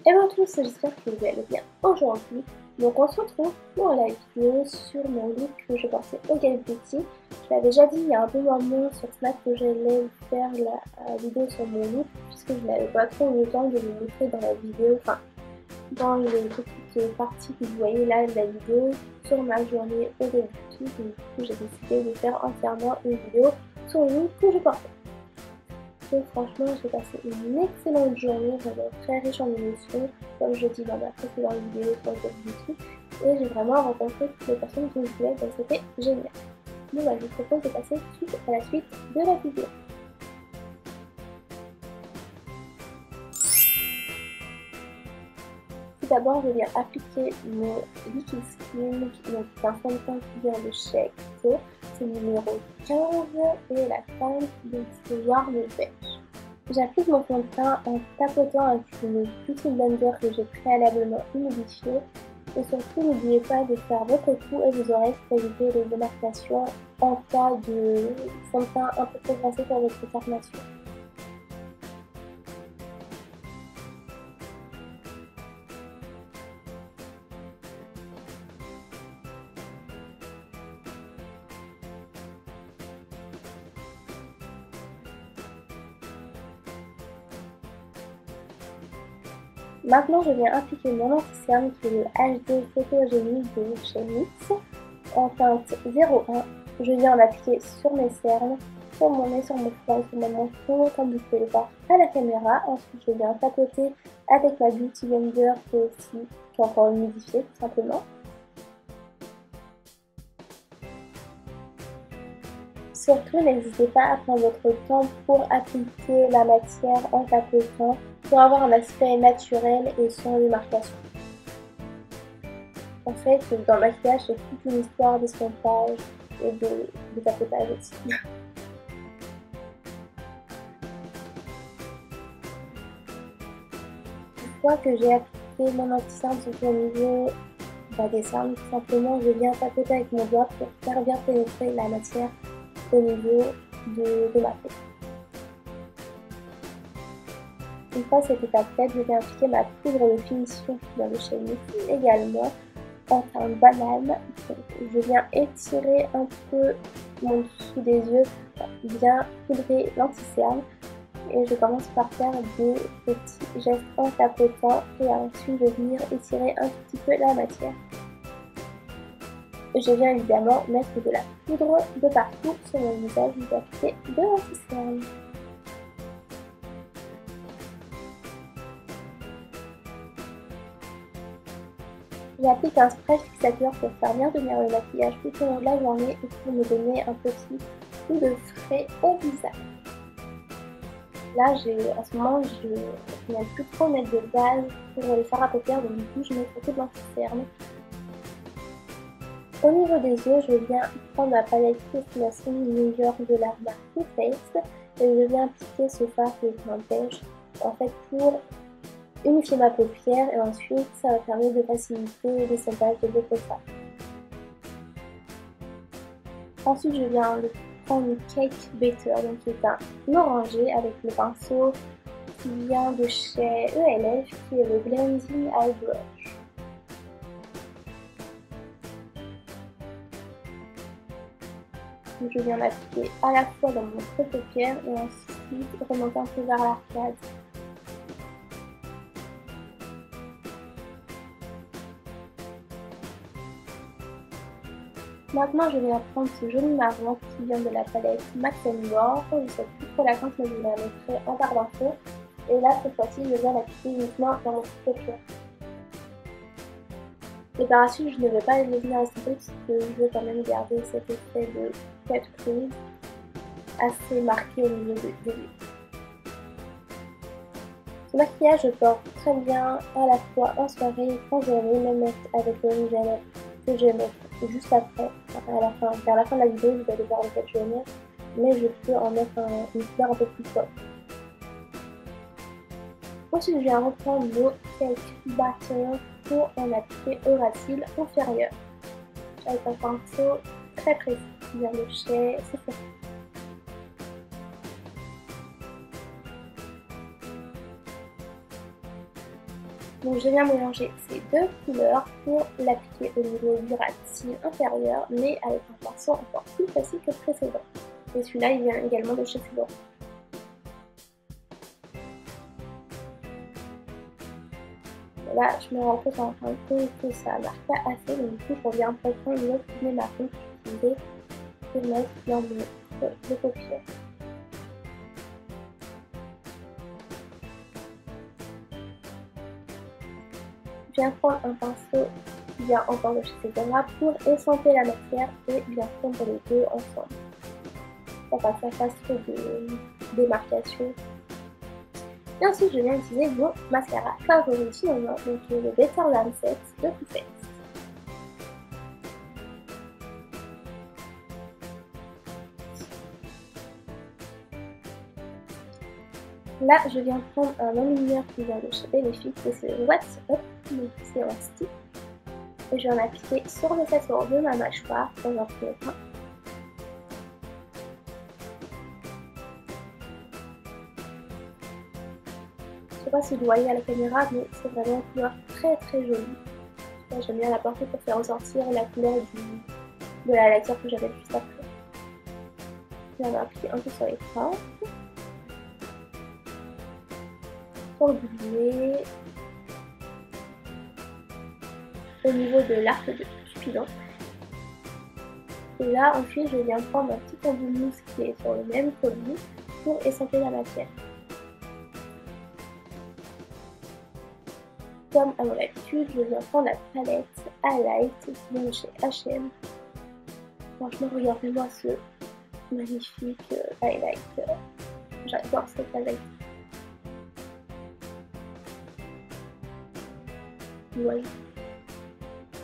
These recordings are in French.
Et bien tous, j'espère que vous allez bien aujourd'hui. Donc on se retrouve pour la vidéo sur mon look que je portais au Gabi Beauty. Je l'avais déjà dit il y a un peu moment sur Snap que j'allais faire la vidéo sur mon look puisque je n'avais pas trop eu le temps de le montrer dans la vidéo, enfin dans les petites parties que vous voyez là de la vidéo sur ma journée au Gabi Beauty. Donc du coup j'ai décidé de faire entièrement une vidéo sur le look que je portais. Donc franchement j'ai passé une excellente journée, vraiment très riche en émotions, comme je dis dans ma précédente vidéo sur le Gabi Beauty, et j'ai vraiment rencontré toutes les personnes que je voulais, donc c'était génial. Donc je vous propose de passer tout de suite à la suite de la vidéo. Tout d'abord je viens appliquer mon Liquid Skin, donc c'est un fond de teint qui vient de chez Kiko. C'est le numéro 15 et la teinte donc c'est noir de beige. J'applique mon fond de teint en tapotant avec une Beauty Blender que j'ai préalablement humidifiée. Et surtout n'oubliez pas de faire votre cou et vos oreilles pour éviter les démarcations en cas de fond de teint un peu trop foncé pour votre carnation. Maintenant, je viens appliquer mon anti-cerne qui est le HD Photogénique de chez NYX en teinte 01. Je viens en appliquer sur mes cernes, sur mon nez, sur mon front, sur mon menton, comme vous pouvez le voir à la caméra. Ensuite, je viens tapoter avec ma Beauty Blender qui est encore humidifiée tout simplement. Surtout, n'hésitez pas à prendre votre temps pour appliquer la matière en tapotant pour avoir un aspect naturel et sans démarcation. En fait, dans le maquillage, c'est toute une histoire d'escomptage et de tapotage aussi. Une fois que j'ai appliqué mon anti-cerne sur le niveau des cernes, tout simplement, je viens tapoter avec mon doigt pour faire bien pénétrer la matière au niveau de ma peau. Une fois cette étape faite, je vais appliquer ma poudre de finition qui vient de chez NYX également en teinte banane. Je viens étirer un peu mon dessous des yeux, bien poudrer l'anti-cerne et je commence par faire des petits gestes en tapotant et ensuite je vais venir étirer un petit peu la matière. Je viens évidemment mettre de la poudre de partout sur mon visage, je vais appliquer de l'anti-cerne. J'applique un spray fixateur pour faire bien tenir le maquillage tout au long de la journée et pour me donner un petit coup de frais au visage. Là, en ce moment, je n'aime plus trop mettre de base pour les fards à paupières, donc du coup, je mets beaucoup de l'anti-cerne. Au niveau des yeux, je viens prendre ma palette Destination New York de la marque Too Faced et je viens appliquer ce fard qui est en beige en fait pour unifier ma paupière et ensuite ça va permettre de faciliter le séchage de votre fard. Ensuite je viens prendre une Cake Better, donc qui est un orangé avec le pinceau qui vient de chez ELF qui est le Blending Eye Brush. Donc, je viens l'appliquer à la fois dans mon creux de paupière et ensuite remonter un peu vers l'arcade. Maintenant, je viens prendre ce joli marron qui vient de la palette Max & More. Je ne sais plus trop la teinte, mais je la mettrai en barre d'infos. Et là, cette fois-ci, je viens l'appliquer uniquement dans mon paupière. Et par la suite, je ne vais pas les venir estomper parce que je veux quand même garder cet effet de cut crease assez marqué au niveau des yeux. Le maquillage, je porte très bien à la fois en soirée et en journée, même avec le rouge que je vais mettre juste après, à la fin, vers la fin de la vidéo, vous allez voir lequel je vais mettre, mais je peux en mettre une couleur un peu plus forte. Ensuite, je viens reprendre mon cake bâton pour en appliquer au ras de cils inférieur. Avec un pinceau très précis, bien de chez Sephora. Donc je viens mélanger ces deux couleurs pour l'appliquer au niveau du ras de cils inférieur, mais avec un pinceau encore plus précis que le précédent. Et celui-là, il vient également de chez Sephora. Là, je me rends compte en fin de compte que ça marche pas assez, donc du coup, je reviens reprendre l'autre fumée marron que j'utilisais pour mettre dans le paupières. Je viens prendre un pinceau qui vient encore de chez Sephora pour estomper la matière et bien fondre les deux ensemble. Pour pas que ça fasse trop de démarcation. Et ensuite, je viens utiliser mon mascara favori du moment, donc le Better Lancet de Too Faced. Là, je viens prendre un enlumineur qui vient de chez Benefit, et c'est le What's Up, donc c'est en stick. Et je vais en appliquer sur le contour de ma mâchoire dans un premier temps. Je sais pas si vous voyez à la caméra, mais c'est vraiment une couleur très très jolie. J'aime bien la porter pour faire ressortir la couleur de la lecture que j'avais juste après. Je vais en appliquer un peu sur les tempes. Pour doubler. Au niveau de l'arc de Cupidon. Et là, ensuite, je viens prendre un petit embout de mousse qui est sur le même produit pour estomper la matière. Comme à mon habitude, je viens prendre la palette Highlight qui vient de chez H&M. Franchement, regardez-moi ce magnifique highlight. J'adore cette highlight. Vous voyez.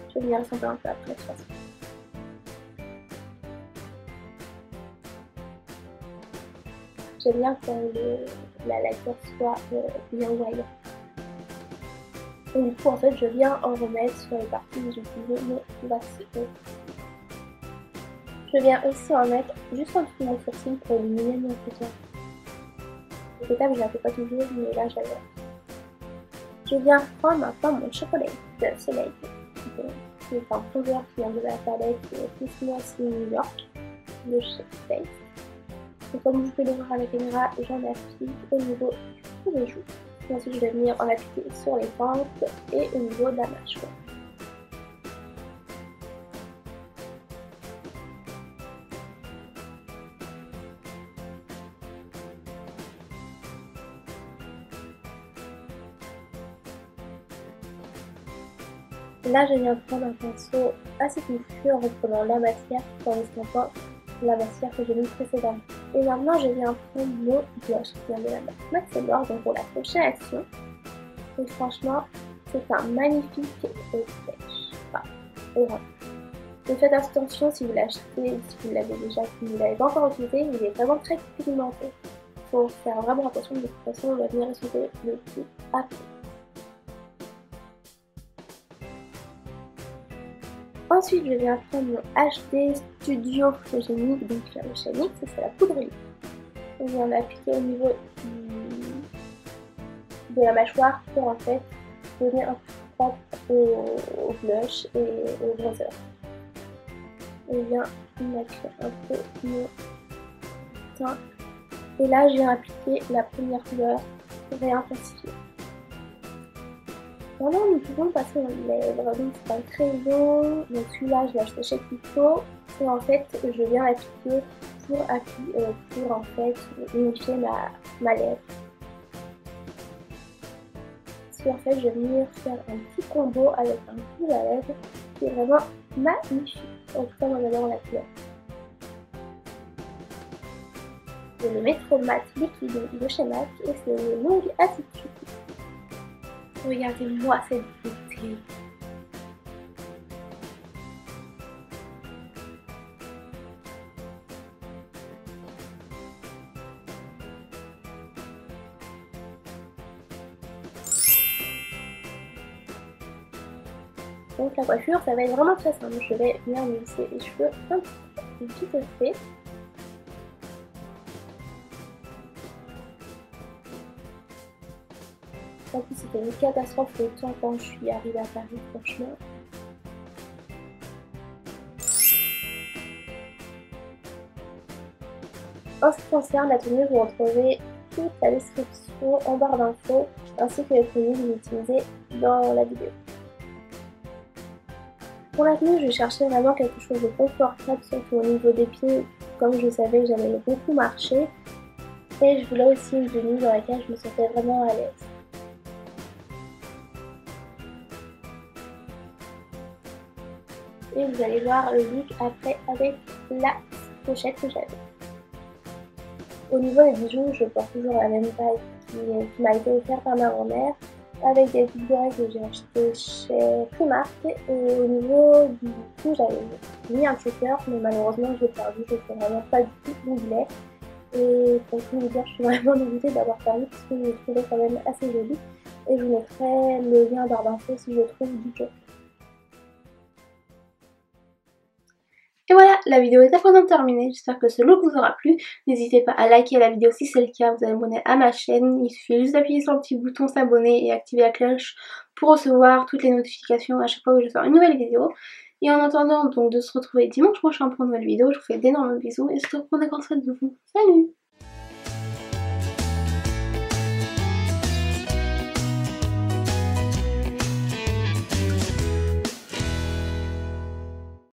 Je vais venir assembler un peu après de toute façon. J'aime bien que la lecture soit bien wide. Et du coup, en fait, je viens en remettre sur les parties où j'utilise mon vaccin. Je viens aussi en mettre juste en dessous de mon sourcil pour éliminer mon soutien. Cette étape, je ne la fais pas toujours, mais là, j'adore. Je viens prendre maintenant mon chocolat de soleil. C'est un bronzer qui vient de la palette Christmas New York de chez Face. Et comme vous pouvez le voir à la caméra, j'en applique au niveau des joues. Et ensuite, je vais venir en appliquer sur les tempes et au niveau de la mâchoire. Là, je viens prendre un pinceau assez touffu en reprenant la matière tout en estompant la matière que j'ai mise précédemment. Et maintenant, je viens prendre mon blush qui vient de la marque Max & More, donc pour la prochaine action. Et franchement, c'est un magnifique pêche. Enfin, orange. Donc faites attention si vous l'achetez, si vous l'avez déjà, si vous ne l'avez pas encore utilisé, il est vraiment très pigmenté. Il faut faire vraiment attention, de toute façon, on va venir estomper le tout après. Ensuite, je viens prendre mon HD Studio que j'ai mis donc sur le chez NYX, c'est la poudre lip. Je viens l'appliquer au niveau de la mâchoire pour en fait donner un propre au blush et au bronzer. Je viens mettre un peu mon teint. Et là, je viens appliquer la première couleur pour réintensifier. Maintenant, nous pouvons passer aux lèvres. Donc, c'est un crayon. Donc, celui-là, je l'ai acheté chez Kiko. Et en fait, je viens l'appliquer pour en fait unifier ma lèvre. Puis en fait, je vais venir faire un petit combo avec un rouge à lèvres qui est vraiment magnifique. En tout cas, moi, j'adore la couleur. Je le métro mat liquide de chez MAC et c'est une longue attitude. Regardez-moi cette beauté. Donc la coiffure, ça va être vraiment très simple. Je vais venir me lisser les cheveux un petit peu fait. En plus, c'était une catastrophe le temps quand je suis arrivée à Paris, franchement. En ce qui concerne la tenue, vous retrouvez toute la description en barre d'infos ainsi que les produits que j'ai utilisés dans la vidéo. Pour la tenue, je cherchais vraiment quelque chose de confortable, surtout au niveau des pieds, comme je savais que j'allais beaucoup marcher. Et je voulais aussi une tenue dans laquelle je me sentais vraiment à l'aise. Et vous allez voir le look après avec la pochette que j'avais. Au niveau des bijoux, je porte toujours la même taille qui m'a été offerte par ma grand-mère, avec des boucles d'oreilles que j'ai achetées chez Primark. Et au niveau du cou, j'avais mis un choker, mais malheureusement je l'ai perdu, je ne sais vraiment pas du tout où il est. Et pour tout vous dire, je suis vraiment dégoûtée d'avoir perdu parce que je le trouvais quand même assez joli. Et je vous mettrai le lien en barre d'infos si je trouve du choker. Et voilà, la vidéo est à présent terminée, j'espère que ce look vous aura plu. N'hésitez pas à liker la vidéo si c'est le cas, vous allez abonner à ma chaîne. Il suffit juste d'appuyer sur le petit bouton s'abonner et activer la cloche pour recevoir toutes les notifications à chaque fois que je sors une nouvelle vidéo. Et en attendant donc de se retrouver dimanche prochain pour une nouvelle vidéo, je vous fais d'énormes bisous et je vous prends des grands soins de vous. Salut!